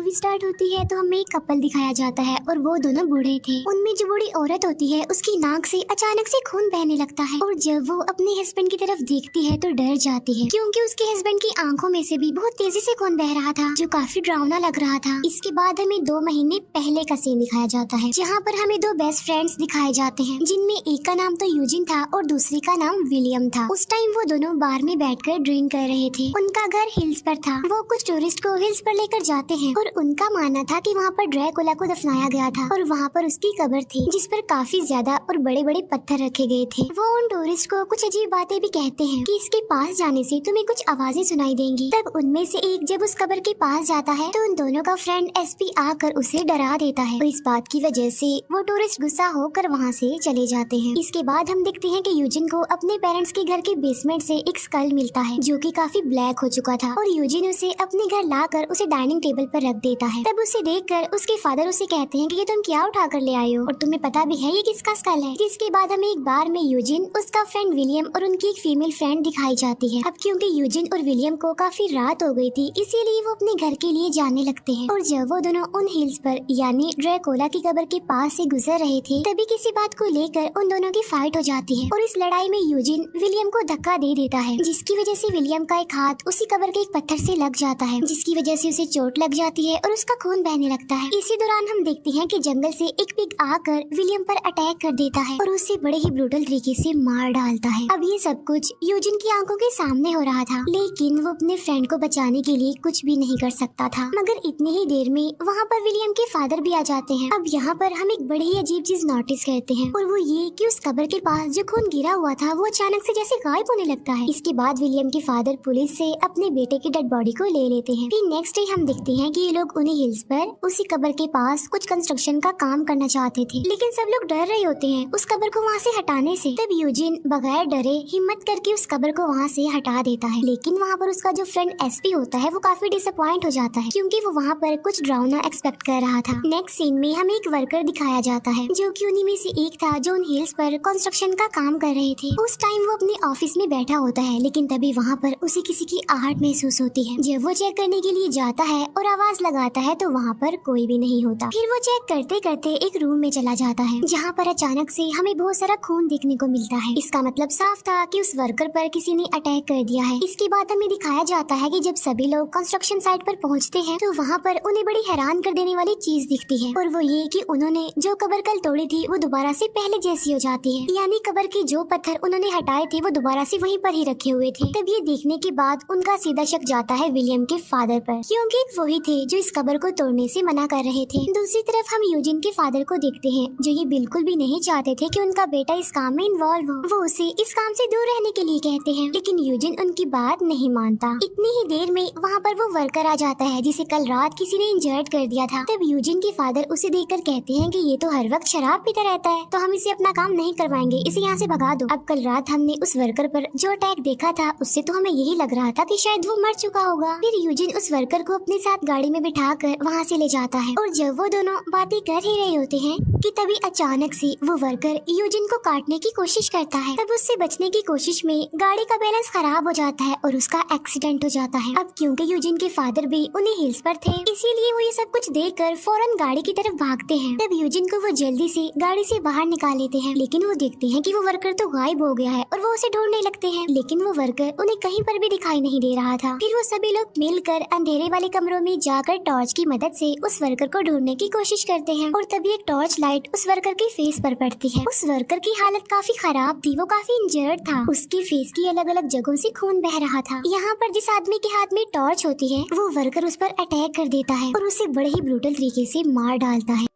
Movie start होती है तो हमें एक कपल दिखाया जाता है और वो दोनों बूढ़े थे। उनमें जो बूढ़ी औरत होती है उसकी नाक से अचानक से खून बहने लगता है और जब वो अपने हस्बैंड की तरफ देखती है तो डर जाती है क्योंकि उसके हस्बैंड की आंखों में से भी बहुत तेजी से खून बह रहा था जो काफी डरावना लग रहा था। इसके बाद हमें 2 महीने पहले का सीन दिखाया जाता है जहाँ पर हमें 2 बेस्ट फ्रेंड्स दिखाए जाते हैं जिनमें एक का नाम तो यूजिन था और दूसरे का नाम विलियम था। उस टाइम वो दोनों बार में बैठकर ड्रिंक कर रहे थे। उनका घर हिल्स पर था। वो कुछ टूरिस्ट को हिल्स पर लेकर जाते हैं और उनका मानना था कि वहाँ पर ड्रैकुला को दफनाया गया था और वहाँ पर उसकी कब्र थी जिस पर काफी ज्यादा और बड़े बड़े पत्थर रखे गए थे। वो उन टूरिस्ट को कुछ अजीब बातें भी कहते हैं कि इसके पास जाने से तुम्हें कुछ आवाजें सुनाई देंगी। तब उनमें से एक जब उस कब्र के पास जाता है तो उन दोनों का फ्रेंड एसपी आकर उसे डरा देता है और इस बात की वजह से वो टूरिस्ट गुस्सा होकर वहाँ से चले जाते हैं। इसके बाद हम देखते हैं कि यूजिन को अपने पेरेंट्स के घर के बेसमेंट से एक स्कल मिलता है जो कि काफी ब्लैक हो चुका था और यूजिन उसे अपने घर लाकर उसे डाइनिंग टेबल पर रख देता है। तब उसे देखकर उसके फादर उसे कहते हैं कि ये तुम क्या उठा कर ले आए हो और तुम्हें पता भी है ये किसका स्कल है। जिसके बाद हमें एक बार में यूजिन, उसका फ्रेंड विलियम और उनकी एक फीमेल फ्रेंड दिखाई जाती है। अब क्योंकि यूजिन और विलियम को काफी रात हो गई थी इसीलिए वो अपने घर के लिए जाने लगते हैं और जब वो दोनों उन हिल्स पर यानी ड्रैकुला की कब्र के पास से गुजर रहे थे तभी किसी बात को लेकर उन दोनों की फाइट हो जाती है और इस लड़ाई में यूजिन विलियम को धक्का दे देता है जिसकी वजह से विलियम का एक हाथ उसी कब्र के एक पत्थर से लग जाता है जिसकी वजह से उसे चोट लग जाती है और उसका खून बहने लगता है। इसी दौरान हम देखते हैं कि जंगल से एक पिग आकर विलियम पर अटैक कर देता है और उसे बड़े ही ब्रूटल तरीके से मार डालता है। अब ये सब कुछ यूजिन की आंखों के सामने हो रहा था लेकिन वो अपने फ्रेंड को बचाने के लिए कुछ भी नहीं कर सकता था। मगर इतनी ही देर में वहाँ पर विलियम के फादर भी आ जाते हैं। अब यहाँ पर हम एक बड़ी ही अजीब चीज नोटिस करते हैं और वो ये कि उस कब्र के पास जो खून गिरा हुआ था वो अचानक से जैसे गायब होने लगता है। इसके बाद विलियम के फादर पुलिस से अपने बेटे की डेड बॉडी को ले लेते हैं। फिर नेक्स्ट डे हम देखते हैं कि ये लोग उन्हीं हिल्स पर उसी कब्र के पास कुछ कंस्ट्रक्शन का काम करना चाहते थे लेकिन सब लोग डर रहे होते हैं उस कब्र को वहाँ से हटाने से। तब यूजिन बगैर डरे हिम्मत करके उस कब्र को वहाँ से हटा देता है लेकिन वहाँ पर उसका जो फ्रेंड एसपी होता है वो काफी डिसअपॉइंट हो जाता है क्योंकि वो वहाँ पर कुछ डरावना एक्सपेक्ट कर रहा था। नेक्स्ट सीन में हमें एक वर्कर दिखाया जाता है जो कि उन्हीं में से एक था जो उन हिल्स पर कंस्ट्रक्शन का काम कर रहे थे। उस टाइम वो अपने ऑफिस में बैठा होता है लेकिन तभी वहाँ पर उसे किसी की आहट महसूस होती है। जब वो चेक करने के लिए जाता है और आवाज लगाता है तो वहाँ पर कोई भी नहीं होता। फिर वो चेक करते करते एक रूम में चला जाता है जहाँ पर अचानक से हमें बहुत सारा खून देखने को मिलता है। इसका मतलब साफ था कि उस वर्कर पर किसी ने अटैक कर दिया है। इसके बाद हमें दिखाया जाता है कि जब सभी लोग कंस्ट्रक्शन साइट पर पहुँचते हैं तो वहाँ पर उन्हें बड़ी हैरान कर देने वाली चीज दिखती है और वो ये कि उन्होंने जो कब्र कल तोड़ी थी वो दोबारा से पहले जैसी हो जाती है यानी कब्र के जो पत्थर उन्होंने हटाए थे वो दोबारा से वहीं पर ही रखे हुए थे। तब ये देखने के बाद उनका सीधा शक जाता है विलियम के फादर पर क्योंकि वही थे जो इस कब्र को तोड़ने से मना कर रहे थे। दूसरी तरफ हम यूजिन के फादर को देखते हैं जो ये बिल्कुल भी नहीं चाहते थे कि उनका बेटा इस काम में इन्वॉल्व हो। वो उसे इस काम से दूर रहने के लिए कहते हैं लेकिन यूजिन उनकी बात नहीं मानता। इतनी ही देर में वहाँ पर वो वर्कर आ जाता है जिसे कल रात किसी ने इंजर्ड कर दिया था। तब यूजिन के फादर उसे देखकर कहते हैं कि ये तो हर वक्त शराब पीता रहता है तो हम इसे अपना काम नहीं करवाएंगे, इसे यहाँ से भगा दो। अब कल रात हमने उस वर्कर पर जो अटैक देखा था उससे तो हमें यही लग रहा था कि शायद वो मर चुका होगा। फिर यूजिन उस वर्कर को अपने साथ गाड़ी में बिठा कर वहाँ से ले जाता है और जब वो दोनों बातें कर ही रहे होते हैं कि तभी अचानक से वो वर्कर यूजिन को काटने की कोशिश करता है। तब उससे बचने की कोशिश में गाड़ी का बैलेंस खराब हो जाता है और उसका एक्सीडेंट हो जाता है। अब क्योंकि यूजिन के फादर भी उन्हीं हिल्स पर थे इसीलिए वो ये सब कुछ देखकर फौरन गाड़ी की तरफ भागते हैं। तब यूजिन को वो जल्दी से गाड़ी से बाहर निकाल लेते हैं लेकिन वो देखते हैं कि वो वर्कर तो गायब हो गया है और वो उसे ढूंढने लगते हैं लेकिन वो वर्कर उन्हें कहीं पर भी दिखाई नहीं दे रहा था। फिर वो सभी लोग मिलकर अंधेरे वाले कमरों में जाकर टॉर्च की मदद से उस वर्कर को ढूंढने की कोशिश करते हैं और तभी एक टॉर्च लाइट उस वर्कर के फेस पर पड़ती है। उस वर्कर की हालत काफी खराब थी, वो काफी इंजर्ड था। उसके फेस की अलग अलग जगहों से खून बह रहा था। यहाँ पर जिस आदमी के हाथ में टॉर्च होती है वो वर्कर उस पर अटैक कर देता है और उसे बड़े ही ब्रूटल तरीके से मार डालता है।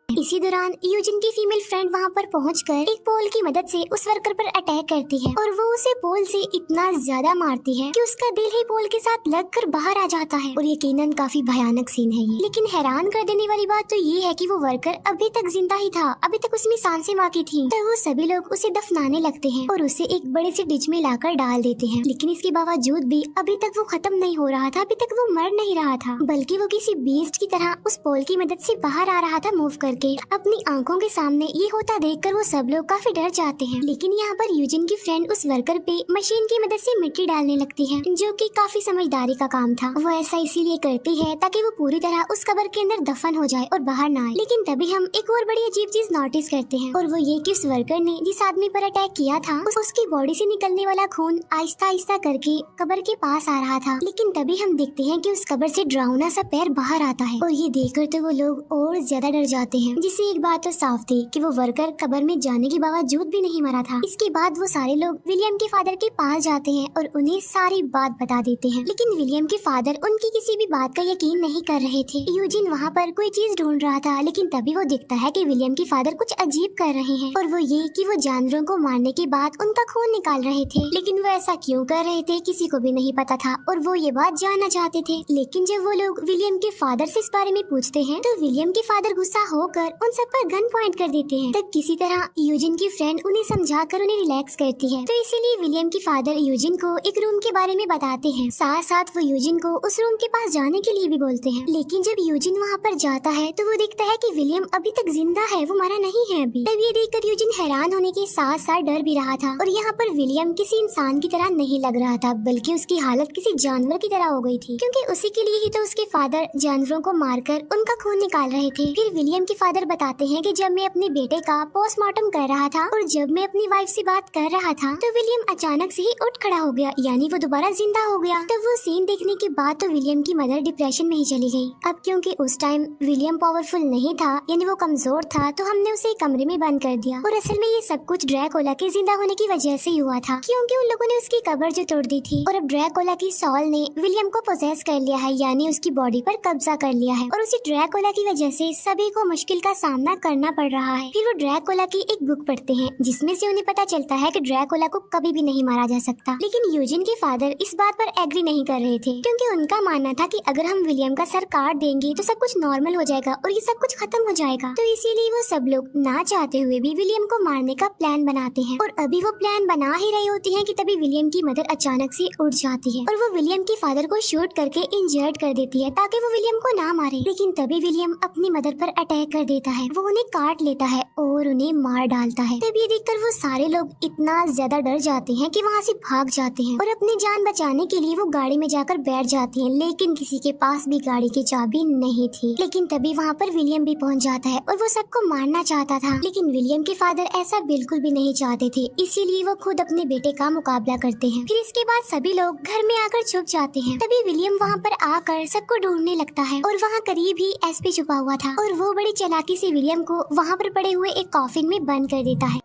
इसी दौरान यूजिन की फीमेल फ्रेंड वहाँ पर पहुंचकर एक पोल की मदद से उस वर्कर पर अटैक करती है और वो उसे पोल से इतना ज्यादा मारती है कि उसका दिल ही पोल के साथ लगकर बाहर आ जाता है और यकीनन काफी भयानक सीन है ये। लेकिन हैरान कर देने वाली बात तो ये है कि वो वर्कर अभी तक जिंदा ही था, अभी तक उसमें सांसें बाकी थी। तो वो सभी लोग उसे दफनाने लगते हैं और उसे एक बड़े से डिच में लाकर डाल देते हैं लेकिन इसके बावजूद भी अभी तक वो खत्म नहीं हो रहा था, अभी तक वो मर नहीं रहा था बल्कि वो किसी बीस्ट की तरह उस पोल की मदद से बाहर आ रहा था मूव करके। अपनी आंखों के सामने ये होता देखकर वो सब लोग काफी डर जाते हैं। लेकिन यहाँ पर यूजिन की फ्रेंड उस वर्कर पे मशीन की मदद से मिट्टी डालने लगती है, जो कि काफी समझदारी का काम था। वो ऐसा इसीलिए करती है ताकि वो पूरी तरह उस कब्र के अंदर दफन हो जाए और बाहर ना आए। लेकिन तभी हम एक और बड़ी अजीब चीज नोटिस करते हैं, और वो ये कि उस वर्कर ने जिस आदमी पर अटैक किया था उसकी बॉडी से निकलने वाला खून आहिस्ता आहिस्ता करके कब्र के पास आ रहा था। लेकिन तभी हम देखते हैं कि उस कब्र से डरावना सा पैर बाहर आता है, और ये देखकर तो वो लोग और ज्यादा डर जाते हैं। जिससे एक बात तो साफ थी कि वो वर्कर कब्र में जाने के बावजूद भी नहीं मरा था। इसके बाद वो सारे लोग विलियम के फादर के पास जाते हैं और उन्हें सारी बात बता देते हैं। लेकिन विलियम के फादर उनकी किसी भी बात का यकीन नहीं कर रहे थे। यूजिन वहाँ पर कोई चीज ढूंढ रहा था, लेकिन तभी वो दिखता है कि विलियम के फादर कुछ अजीब कर रहे हैं, और वो ये कि वो जानवरों को मारने के बाद उनका खून निकाल रहे थे। लेकिन वो ऐसा क्यों कर रहे थे किसी को भी नहीं पता था, और वो ये बात जानना चाहते थे। लेकिन जब वो लोग विलियम के फादर से इस बारे में पूछते हैं तो विलियम के फादर गुस्सा होकर उन सब पर गन पॉइंट कर देते हैं। तब किसी तरह यूजिन की फ्रेंड उन्हें समझाकर उन्हें रिलैक्स करती है। तो इसीलिए विलियम के फादर यूजिन को एक रूम के बारे में बताते हैं। साथ साथ वो यूजिन को उस रूम के पास जाने के लिए भी बोलते हैं। लेकिन जब यूजिन वहाँ पर जाता है तो वो देखता है कि विलियम अभी तक जिंदा है, वो मरा नहीं है अभी। तब ये देखकर यूजिन हैरान होने के साथ साथ डर भी रहा था। और यहाँ पर विलियम किसी इंसान की तरह नहीं लग रहा था, बल्कि उसकी हालत किसी जानवर की तरह हो गई थी, क्योंकि उसी के लिए ही तो उसके फादर जानवरों को मारकर उनका खून निकाल रहे थे। फिर विलियम के फादर बताते हैं कि जब मैं अपने बेटे का पोस्टमार्टम कर रहा था और जब मैं अपनी वाइफ से बात कर रहा था तो विलियम अचानक से ही उठ खड़ा हो गया, यानी वो दोबारा जिंदा हो गया। तब वो सीन देखने के बाद तो विलियम की मदर डिप्रेशन में ही चली गई। अब क्योंकि उस टाइम विलियम पावरफुल नहीं था, यानी वो कमजोर था, तो हमने उसे एक कमरे में बंद कर दिया। और असल में ये सब कुछ ड्रैकुला के जिंदा होने की वजह से हुआ था, क्योंकि उन लोगों ने उसकी कब्र जो तोड़ दी थी। और अब ड्रैकुला की सॉल ने विलियम को पोजेस कर लिया है, यानी उसकी बॉडी पर कब्जा कर लिया है, और उसी ड्रैकुला की वजह से सभी को मुश्किल का सामना करना पड़ रहा है। फिर वो ड्रैकुला की एक बुक पढ़ते हैं, जिसमें से उन्हें पता चलता है कि ड्रैकुला को कभी भी नहीं मारा जा सकता। लेकिन यूजिन के फादर इस बात पर एग्री नहीं कर रहे थे, क्योंकि उनका मानना था कि अगर हम विलियम का सर काट देंगे तो सब कुछ नॉर्मल हो जाएगा और ये सब कुछ खत्म हो जाएगा। तो इसीलिए वो सब लोग ना चाहते हुए भी विलियम को मारने का प्लान बनाते हैं। और अभी वो प्लान बना ही रही होती है कि तभी विलियम की मदर अचानक से उठ जाती है और वो विलियम के फादर को शूट करके इंजर्ड कर देती है ताकि वो विलियम को ना मारे। लेकिन तभी विलियम अपनी मदर पर अटैक कर देता है, वो उन्हें काट लेता है और उन्हें मार डालता है। तब ये देखकर वो सारे लोग इतना ज्यादा डर जाते हैं कि वहाँ से भाग जाते हैं और अपनी जान बचाने के लिए वो गाड़ी में जाकर बैठ जाते हैं। लेकिन किसी के पास भी गाड़ी की चाबी नहीं थी। लेकिन तभी वहाँ पर विलियम भी पहुँच जाता है और वो सबको मारना चाहता था, लेकिन विलियम के फादर ऐसा बिल्कुल भी नहीं चाहते थे, इसीलिए वो खुद अपने बेटे का मुकाबला करते हैं। फिर इसके बाद सभी लोग घर में आकर छुप जाते हैं। तभी विलियम वहाँ पर आकर सबको ढूंढने लगता है और वहाँ करीब ही एसपी छुपा हुआ था, और वो बड़ी चालाकी से विलियम को वहाँ पर पड़े हुए एक कॉफिन में बंद कर देता है।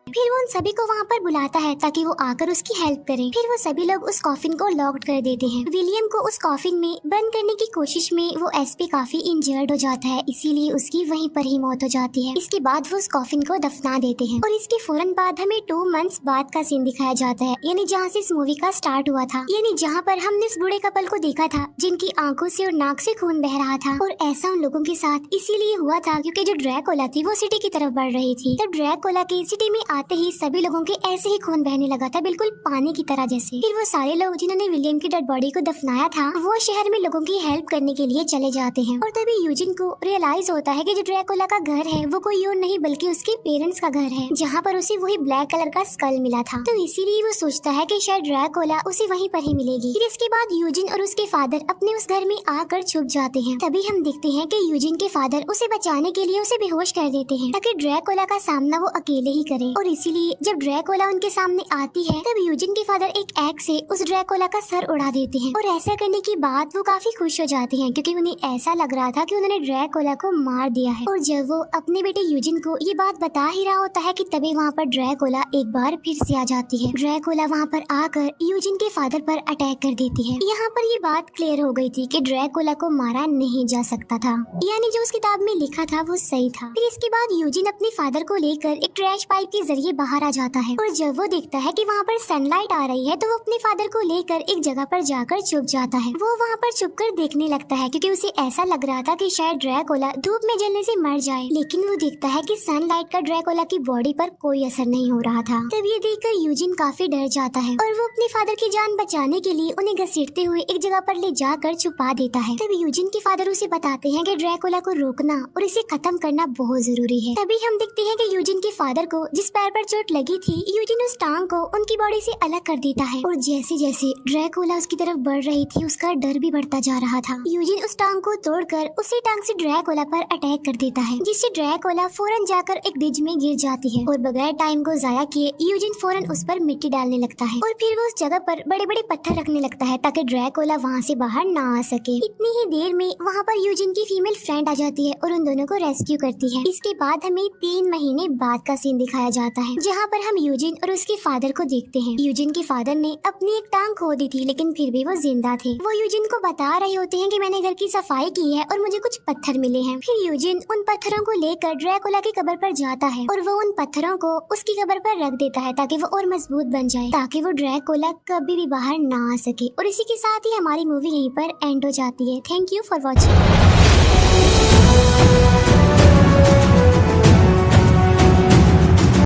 फिर वो उन सभी को वहाँ पर बुलाता है ताकि वो आकर उसकी हेल्प करें। फिर वो सभी लोग उस कॉफिन को लॉक्ड कर देते हैं। विलियम को उस कॉफिन में बंद करने की कोशिश में वो एसपी काफी इंजर्ड हो जाता है, इसीलिए उसकी वहीं पर ही मौत हो जाती है। इसके बाद वो उस कॉफिन को दफना देते हैं और इसके फौरन बाद हमें 2 मंथ्स बाद का सीन दिखाया जाता है, यानी जहाँ से इस मूवी का स्टार्ट हुआ था, यानी जहाँ पर हमने उस बूढ़े कपल को देखा था जिनकी आंखों से और नाक से खून बह रहा था। और ऐसा उन लोगों के साथ इसीलिए हुआ था क्योंकि जो ड्रैकुला थी वो सिटी की तरफ बढ़ रही थी। तब ड्रैकुला की सिटी में आते ही सभी लोगों के ऐसे ही खून बहने लगा था, बिल्कुल पानी की तरह जैसे। फिर वो सारे लोग जिन्होंने विलियम की डेड बॉडी को दफनाया था वो शहर में लोगों की हेल्प करने के लिए चले जाते हैं। और तभी यूजिन को रियलाइज होता है कि जो ड्रैकुला का घर है वो कोई और नहीं बल्कि उसके पेरेंट्स का घर है, जहाँ पर उसे वही ब्लैक कलर का स्कल मिला था। तो इसीलिए वो सोचता है कि शायद ड्रैकुला उसे वहीं पर ही मिलेगी। फिर इसके बाद यूजिन और उसके फादर अपने उस घर में आकर छुप जाते हैं। तभी हम देखते हैं कि यूजिन के फादर उसे बचाने के लिए उसे बेहोश कर देते हैं ताकि ड्रैकुला का सामना वो अकेले ही करे। और इसीलिए जब ड्रैकुला उनके सामने आती है तब यूजिन के फादर एक एक्स से उस ड्रैकुला का सर उड़ा देते हैं। और ऐसा करने के बाद वो काफी खुश हो जाते हैं क्योंकि उन्हें ऐसा लग रहा था कि उन्होंने ड्रैकुला को मार दिया है। और जब वो अपने बेटे यूजिन को ये बात बता ही रहा होता है कि तभी वहाँ पर ड्रैकुला एक बार फिर से आ जाती है। ड्रैकुला वहाँ पर आकर यूजिन के फादर पर अटैक कर देती है। यहाँ पर ये बात क्लियर हो गई थी कि ड्रैकुला को मारा नहीं जा सकता था, यानी जो उस किताब में लिखा था वो सही था। फिर इसके बाद यूजिन अपने फादर को लेकर एक ट्रैश पाइप के जरिए जरिए बाहर आ जाता है। और जब वो देखता है कि वहाँ पर सनलाइट आ रही है तो वो अपने फादर को लेकर एक जगह पर जाकर छुप जाता है। वो वहाँ पर छुपकर देखने लगता है क्योंकि उसे ऐसा लग रहा था कि शायद ड्रैकुला धूप में जलने से मर जाए, लेकिन वो देखता है कि सनलाइट का ड्रैकुला की बॉडी पर कोई असर नहीं हो रहा था। तब ये देखकर यूजिन काफी डर जाता है और वो अपने फादर की जान बचाने के लिए उन्हें घसीटते हुए एक जगह पर ले जाकर छुपा देता है। तब यूजिन के फादर उसे बताते हैं कि ड्रैकुला को रोकना और इसे खत्म करना बहुत जरूरी है। तभी हम देखते हैं कि यूजिन के फादर को जिस पैर पर चोट लगी थी, यूजिन उस टांग को उनकी बॉडी से अलग कर देता है और जैसे जैसे ड्रैकुला उसकी तरफ बढ़ रही थी उसका डर भी बढ़ता जा रहा था। यूजिन उस टांग को तोड़कर उसी टांग से ड्रैकुला पर अटैक कर देता है, जिससे ड्रैकुला फौरन जाकर एक डिज में गिर जाती है और बगैर टाइम को जाया किए यूजिन फौरन उस पर मिट्टी डालने लगता है और फिर वो उस जगह पर बड़े बड़े पत्थर रखने लगता है ताकि ड्रैकुला वहाँ से बाहर ना आ सके। इतनी ही देर में वहाँ पर यूजिन की फीमेल फ्रेंड आ जाती है और उन दोनों को रेस्क्यू करती है। इसके बाद हमें 3 महीने बाद का सीन दिखाया जाता है जहाँ पर हम यूजिन और उसके फादर को देखते हैं। यूजिन के फादर ने अपनी एक टांग खो दी थी लेकिन फिर भी वो जिंदा थे। वो यूजिन को बता रहे होते हैं कि मैंने घर की सफाई की है और मुझे कुछ पत्थर मिले हैं। फिर यूजिन उन पत्थरों को लेकर ड्रैकुला की कब्र पर जाता है और वो उन पत्थरों को उसकी कब्र पर रख देता है ताकि वो और मजबूत बन जाए, ताकि वो ड्रैकुला कभी भी बाहर ना आ सके। और इसी के साथ ही हमारी मूवी यहीं पर एंड हो जाती है। Thank you for watching.